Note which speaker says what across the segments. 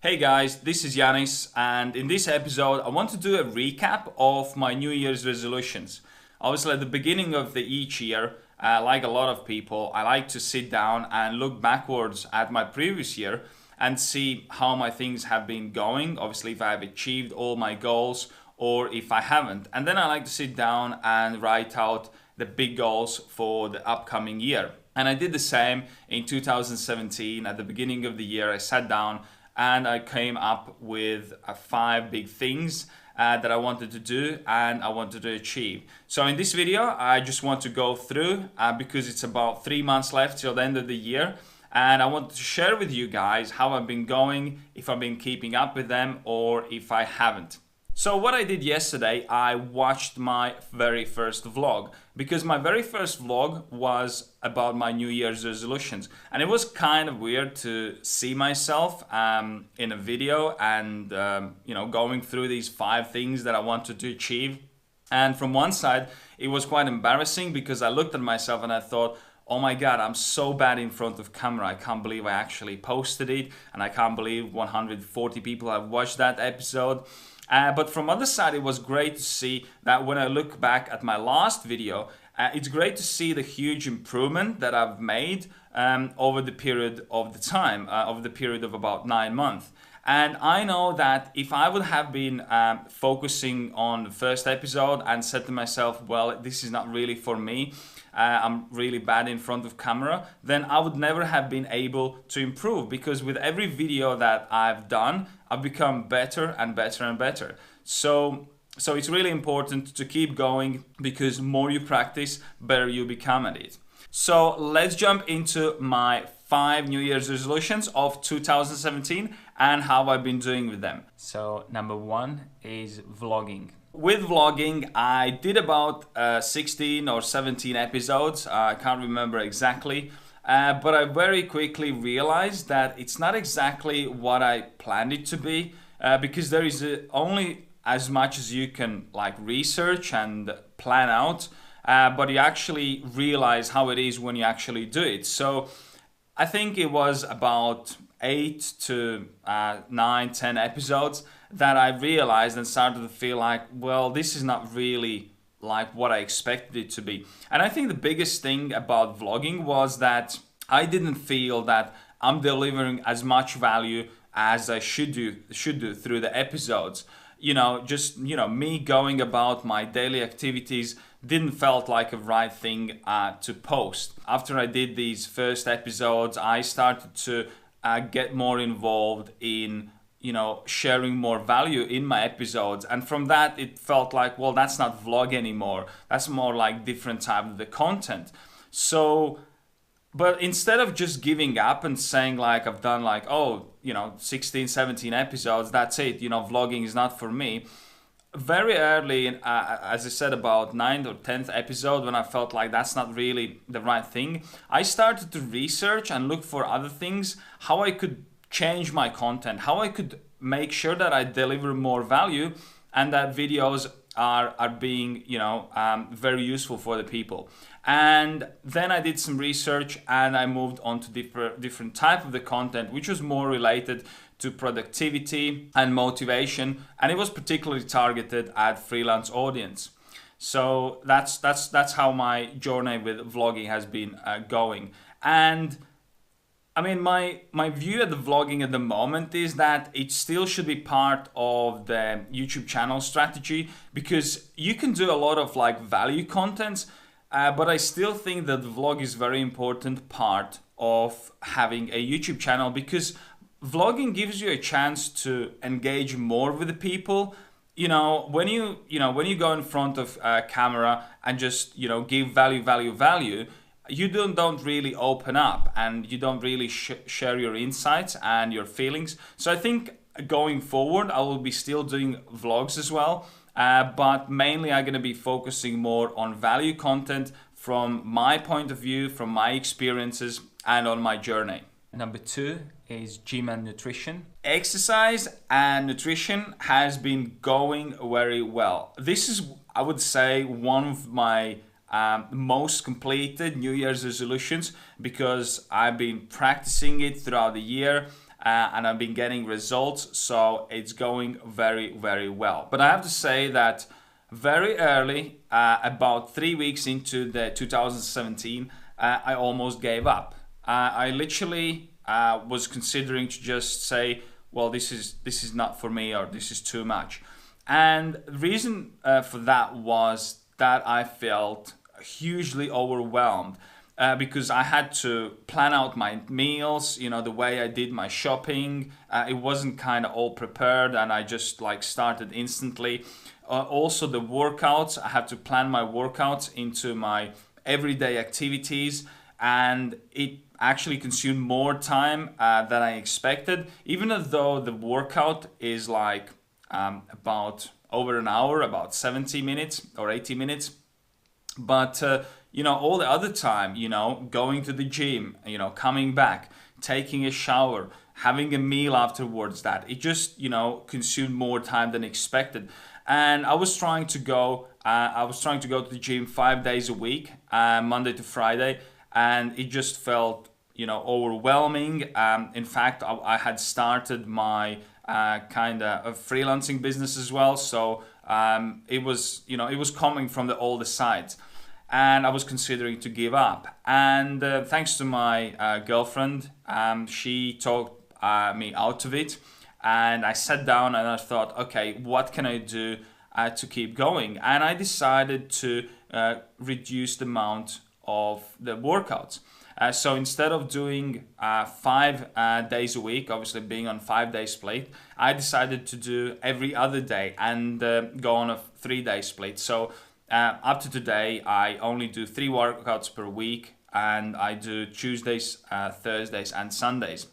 Speaker 1: Hey guys, this is Janis, and in this episode I want to do a recap of my New Year's resolutions. Obviously at the beginning of each year, like a lot of people, I like to sit down and look backwards at my previous year and see how my things have been going, obviously if I've achieved all my goals or if I haven't. And then I like to sit down and write out the big goals for the upcoming year. And I did the same in 2017. At the beginning of the year, I sat down and I came up with 5 big things that I wanted to do and I wanted to achieve. So in this video, I just want to go through because it's about 3 months left till the end of the year. And I wanted to share with you guys how I've been going, if I've been keeping up with them or if I haven't. So what I did yesterday, I watched my very first vlog because my very first vlog was about my New Year's resolutions, and it was kind of weird to see myself in a video and going through these 5 things that I wanted to achieve. And from one side, it was quite embarrassing because I looked at myself and I thought, oh my God, I'm so bad in front of camera. I can't believe I actually posted it, and I can't believe 140 people have watched that episode. But from other side, it was great to see that when I look back at my last video, it's great to see the huge improvement that I've made over the period of the time, over the period of about 9 months. And I know that if I would have been focusing on the first episode and said to myself, well, this is not really for me, I'm really bad in front of camera, then I would never have been able to improve, because with every video that I've done, I've become better and better and better. So it's really important to keep going, because more you practice, better you become at it. So let's jump into my 5 New Year's resolutions of 2017 and how I've been doing with them. So number 1 is vlogging. With vlogging, I did about 16 or 17 episodes. I can't remember exactly. But I very quickly realized that it's not exactly what I planned it to be, because there is only as much as you can research and plan out, but you actually realize how it is when you actually do it. So I think it was about 8 to 9, 10 episodes that I realized and started to feel like, well, this is not really like what I expected it to be. And I think the biggest thing about vlogging was that I didn't feel that I'm delivering as much value as I should do through the episodes. Me going about my daily activities didn't felt like a right thing to post. After I did these first episodes, I started to get more involved in sharing more value in my episodes, and from that it felt like, well, that's not vlog anymore, that's more like different type of the content. But instead of just giving up and saying I've done 16, 17 episodes, that's it, vlogging is not for me, very early, as I said, about 9th or 10th episode, when I felt like that's not really the right thing, I started to research and look for other things, how I could change my content, how I could make sure that I deliver more value and that videos are being very useful for the people. And then I did some research and I moved on to different type of the content, which was more related to productivity and motivation, and it was particularly targeted at freelance audience. So that's how my journey with vlogging has been going. And I mean, my view at the vlogging at the moment is that it still should be part of the YouTube channel strategy, because you can do a lot of value contents, but I still think that the vlog is a very important part of having a YouTube channel, because vlogging gives you a chance to engage more with the people. When you go in front of a camera and just give value, you don't really open up and you don't really share your insights and your feelings. So I think going forward, I will be still doing vlogs as well, but mainly I'm going to be focusing more on value content from my point of view, from my experiences and on my journey. Number 2 is gym and nutrition. Exercise and nutrition has been going very well. This is, I would say, one of my most completed New Year's resolutions, because I've been practicing it throughout the year. and I've been getting results, so it's going very, very well. But I have to say that very early, about 3 weeks into the 2017, I almost gave up. I literally was considering to just say, well, this is not for me, or this is too much. And the reason for that was that I felt hugely overwhelmed, because I had to plan out my meals, the way I did my shopping. It wasn't kind of all prepared, and I just like started instantly. Also the workouts, I had to plan my workouts into my everyday activities, and it actually consumed more time than I expected, even though the workout is like about over an hour, about 70 minutes or 80 minutes. But all the other time, going to the gym, coming back, taking a shower, having a meal afterwards, that it just consumed more time than expected. And I was trying to go to the gym 5 days a week, Monday to Friday, and it just felt overwhelming. In fact, I had started my kind of freelancing business as well, so it was coming from the older sides, and I was considering to give up. And thanks to my girlfriend, she talked me out of it, and I sat down and I thought, okay, what can I do to keep going? And I decided to reduce the amount of the workouts. So instead of doing 5 days a week, obviously being on 5 day split, I decided to do every other day and go on a 3 day split. So up to today, I only do 3 workouts per week, and I do Tuesdays, Thursdays, and Sundays.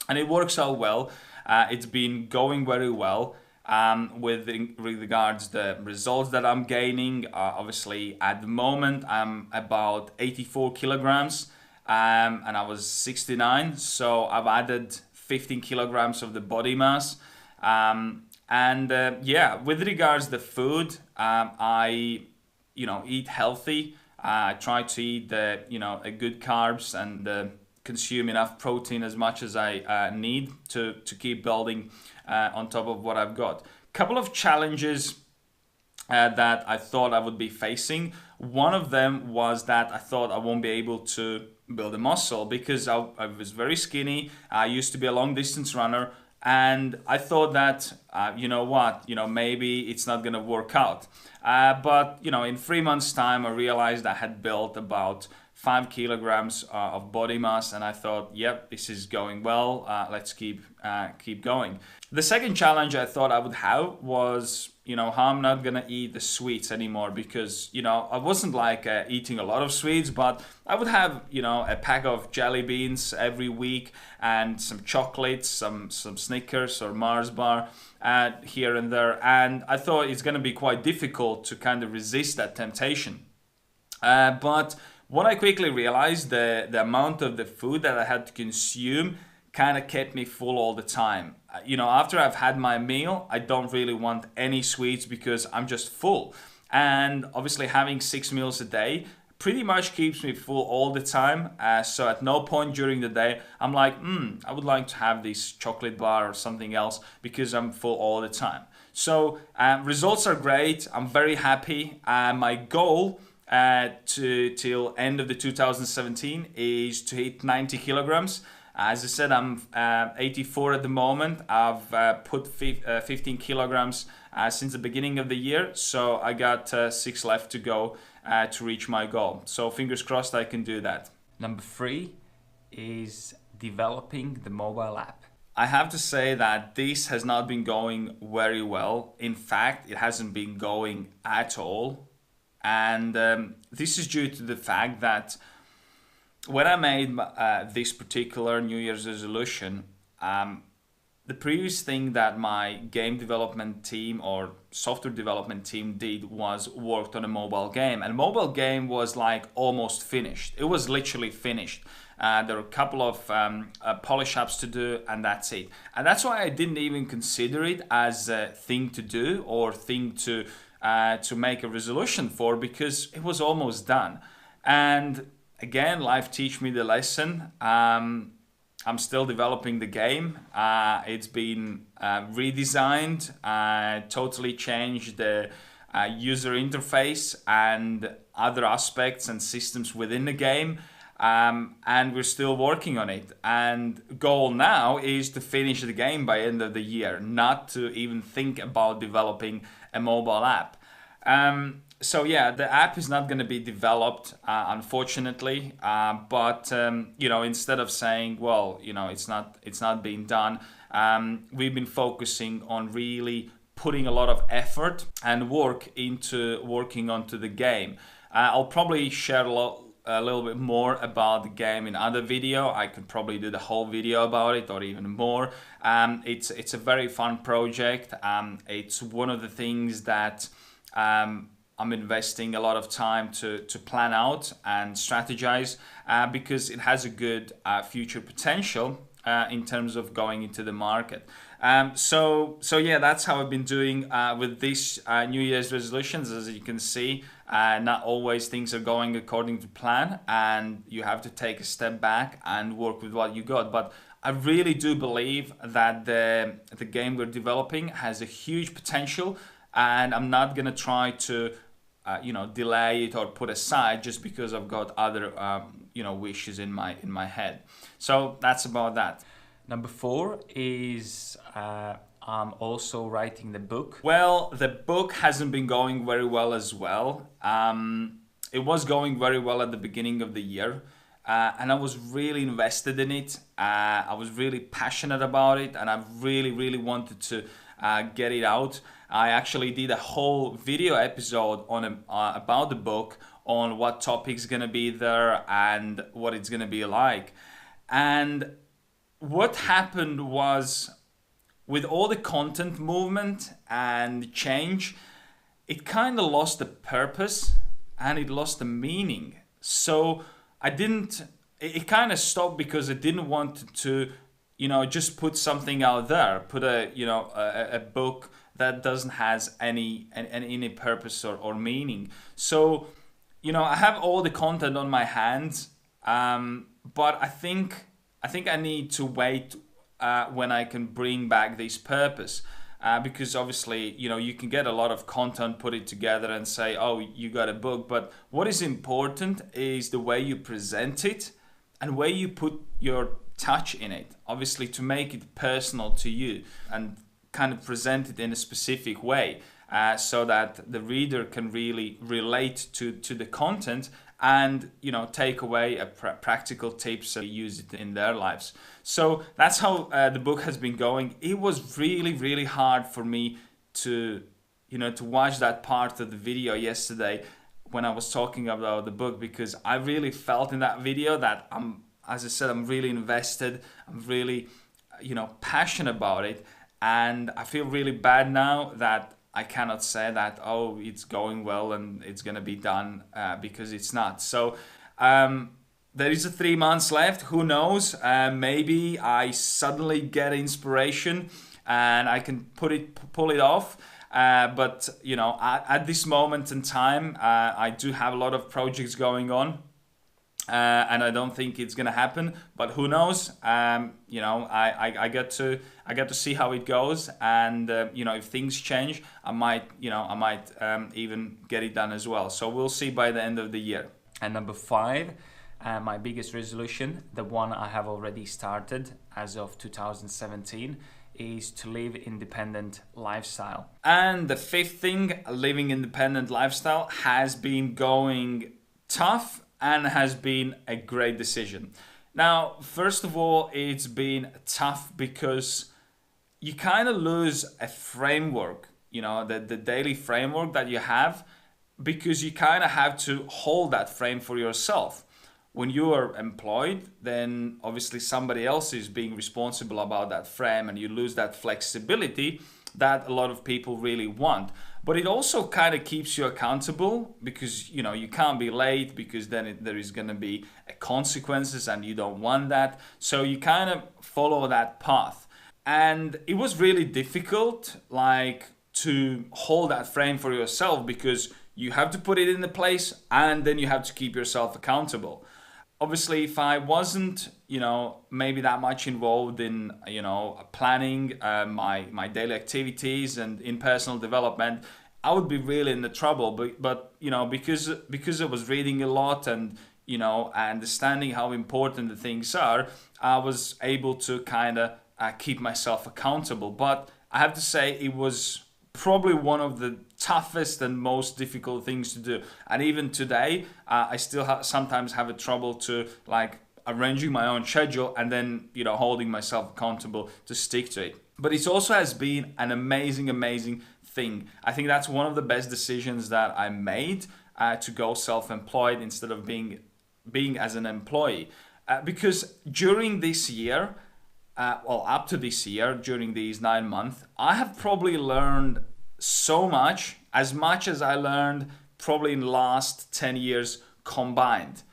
Speaker 1: And it works out well. It's been going very well. With regards the results that I'm gaining, obviously at the moment I'm about 84 kilograms, and I was 69, so I've added 15 kilograms of the body mass. With regards the food, I eat healthy. I try to eat a good carbs and consume enough protein as much as I need to keep building on top of what I've got. Couple of challenges that I thought I would be facing. One of them was that I thought I won't be able to build a muscle because I was very skinny. I used to be a long distance runner, and I thought that maybe it's not gonna work out. But in 3 months' time, I realized I had built about 5 kilograms of body mass, and I thought, yep, this is going well. Let's keep going. The second challenge I thought I would have was, how I'm not gonna eat the sweets anymore, because I wasn't like eating a lot of sweets, but I would have a pack of jelly beans every week and some chocolates, some Snickers or Mars bar here and there, and I thought it's gonna be quite difficult to kind of resist that temptation. But what I quickly realized, the amount of the food that I had to consume kind of kept me full all the time. After I've had my meal, I don't really want any sweets because I'm just full. And obviously having 6 meals a day pretty much keeps me full all the time. So at no point during the day, I'm like, I would like to have this chocolate bar or something else because I'm full all the time. So results are great. I'm very happy. My goal till end of the 2017 is to hit 90 kilograms. As I said, I'm 84 at the moment. I've put 15 kilograms since the beginning of the year, so I got 6 left to go to reach my goal. So fingers crossed I can do that. Number 3 is developing the mobile app. I have to say that this has not been going very well. In fact, it hasn't been going at all. And this is due to the fact that when I made this particular New Year's resolution, the previous thing that my game development team or software development team did was worked on a mobile game. And mobile game was like almost finished. It was literally finished. There were a couple of polish ups to do, and that's it. And that's why I didn't even consider it as a thing to do or thing to make a resolution for, because it was almost done. And again, life teach me the lesson. I'm still developing the game. It's been redesigned, totally changed the user interface and other aspects and systems within the game. And we're still working on it. And goal now is to finish the game by end of the year, not to even think about developing a mobile app. So yeah, the app is not going to be developed, unfortunately. But instead of saying, well, it's not being done, we've been focusing on really putting a lot of effort and work into working onto the game. I'll probably share a little bit more about the game in other video. I could probably do the whole video about it or even more. It's a very fun project. It's one of the things that I'm investing a lot of time to plan out and strategize because it has a good future potential in terms of going into the market. So yeah, that's how I've been doing with these New Year's resolutions. As you can see, not always things are going according to plan, and you have to take a step back and work with what you got. But I really do believe that the game we're developing has a huge potential, and I'm not gonna try to delay it or put aside just because I've got other wishes in my head. So that's about that.
Speaker 2: Number 4 is I'm also writing the book.
Speaker 1: Well, the book hasn't been going very well as well. It was going very well at the beginning of the year, and I was really invested in it. I was really passionate about it, and I really, really wanted to get it out. I actually did a whole video episode on about the book, on what topic's gonna be there and what it's gonna be like. And what happened was, with all the content movement and change, it kind of lost the purpose and it lost the meaning. So it kind of stopped because I didn't want to, just put something out there, put a book that doesn't has any purpose or meaning. So, I have all the content on my hands, but I think I need to wait when I can bring back this purpose, because obviously, you can get a lot of content, put it together and say, oh, you got a book. But what is important is the way you present it and where you put your touch in it, obviously, to make it personal to you and kind of present it in a specific way, so that the reader can really relate to the content and take away practical tips and use it in their lives. So that's how the book has been going. It was really, really hard for me to watch that part of the video yesterday when I was talking about the book, because I really felt in that video that as I said, I'm really invested. I'm really passionate about it, and I feel really bad now that I cannot say that, oh, it's going well and it's going to be done, because it's not. So there is 3 months left. Who knows? Maybe I suddenly get inspiration and I can pull it off. But at this moment in time, I do have a lot of projects going on. And I don't think it's gonna happen, but who knows? I get to see how it goes, and if things change, I might even get it done as well. So we'll see by the end of the year.
Speaker 2: And number 5, my biggest resolution, the one I have already started as of 2017, is to live independent lifestyle.
Speaker 1: And the 5th thing, living independent lifestyle, has been going tough and has been a great decision. Now, first of all, it's been tough because you kind of lose a framework, the daily framework that you have, because you kind of have to hold that frame for yourself. When you are employed, then obviously somebody else is being responsible about that frame, and you lose that flexibility that a lot of people really want. But it also kind of keeps you accountable, because you can't be late, because then there is going to be consequences and you don't want that. So you kind of follow that path. And it was really difficult to hold that frame for yourself, because you have to put it in the place and then you have to keep yourself accountable. Obviously, if I wasn't maybe that much involved in planning my daily activities and in personal development, I would be really in the trouble. But because I was reading a lot and understanding how important the things are, I was able to kind of keep myself accountable. But I have to say it was probably one of the toughest and most difficult things to do. And even today, I still sometimes have a trouble to like arranging my own schedule and then holding myself accountable to stick to it. But it also has been an amazing thing. I think that's one of the best decisions that I made, to go self-employed instead of being as an employee, because during this year, up to this year, during these 9 months, I have probably learned so much as I learned probably in the last 10 years combined.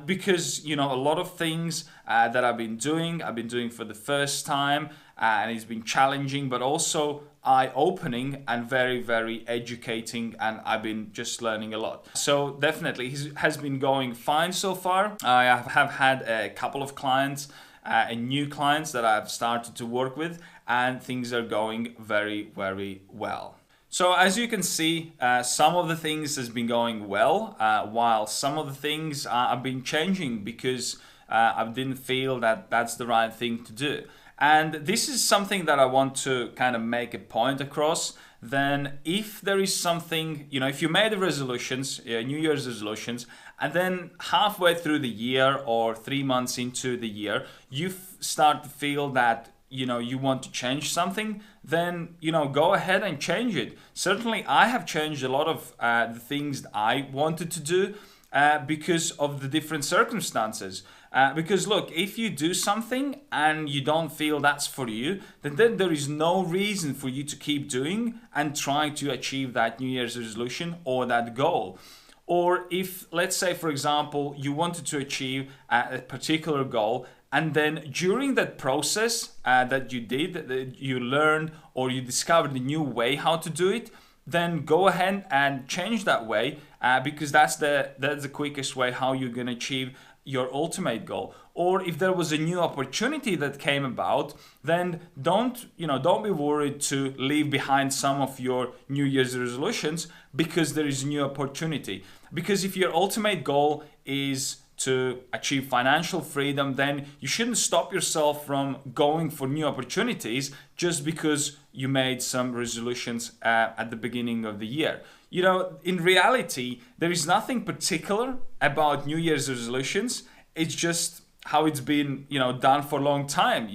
Speaker 1: Because a lot of things that I've been doing for the first time, and it's been challenging, but also eye-opening and very educating, and I've been just learning a lot. So definitely it has been going fine so far. I have had a couple of clients and new clients that I've started to work with, and things are going very well. So as you can see, some of the things has been going well, while some of the things have been changing because I didn't feel that that's the right thing to do. And this is something that I want to kind of make a point across. Then if there is something, if you made the resolutions, New Year's resolutions, and then halfway through the year or 3 months into the year, you start to feel that you want to change something, then go ahead and change it. Certainly I have changed a lot of the things that I wanted to do because of the different circumstances. Because look, if you do something and you don't feel that's for you, then there is no reason for you to keep doing and trying to achieve that New Year's resolution or that goal. Or if, let's say, for example, you wanted to achieve a particular goal, and then during that process that you learned or you discovered a new way how to do it, then go ahead and change that way, because that's the quickest way how you're going to achieve your ultimate goal. Or if there was a new opportunity that came about, then don't be worried to leave behind some of your New Year's resolutions because there is a new opportunity. Because if your ultimate goal is to achieve financial freedom, then you shouldn't stop yourself from going for new opportunities just because you made some resolutions at the beginning of the year. In reality, there is nothing particular about New Year's resolutions. It's just how it's been, done for a long time.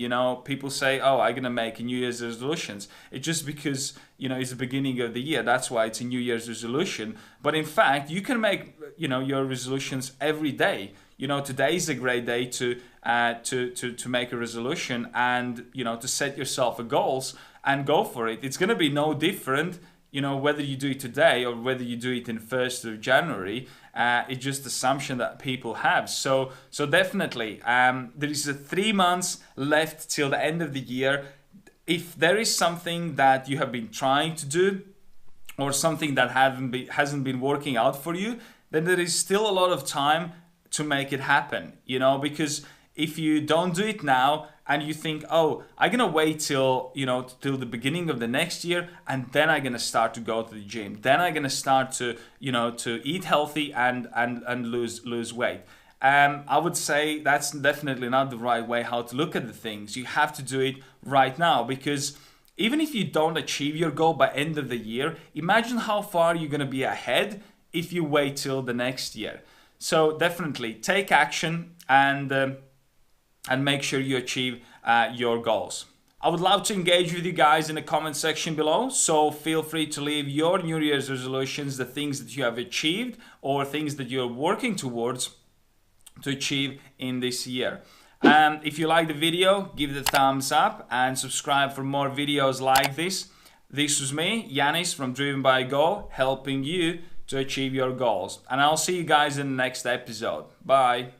Speaker 1: People say, oh, I'm going to make a New Year's resolutions. It's just because, it's the beginning of the year. That's why it's a New Year's resolution. But in fact, you can make, your resolutions every day. Today is a great day to make a resolution and, to set yourself a goals and go for it. It's going to be no different, whether you do it today or whether you do it in 1st of January. It's just assumption that people have. So definitely, there is 3 months left till the end of the year. If there is something that you have been trying to do or something that hasn't been working out for you, then there is still a lot of time to make it happen, because if you don't do it now and you think, oh, I'm going to wait till the beginning of the next year, and then I'm going to start to go to the gym. Then I'm going to start to eat healthy and lose weight. I would say that's definitely not the right way how to look at the things. You have to do it right now, because even if you don't achieve your goal by end of the year, imagine how far you're going to be ahead if you wait till the next year. So definitely take action and make sure you achieve your goals. I would love to engage with you guys in the comment section below, so feel free to leave your New Year's resolutions, the things that you have achieved or things that you're working towards to achieve in this year. If you like the video, give it a thumbs up and subscribe for more videos like this. This was me, Janis from Driven by a Goal, helping you to achieve your goals. And I'll see you guys in the next episode. Bye.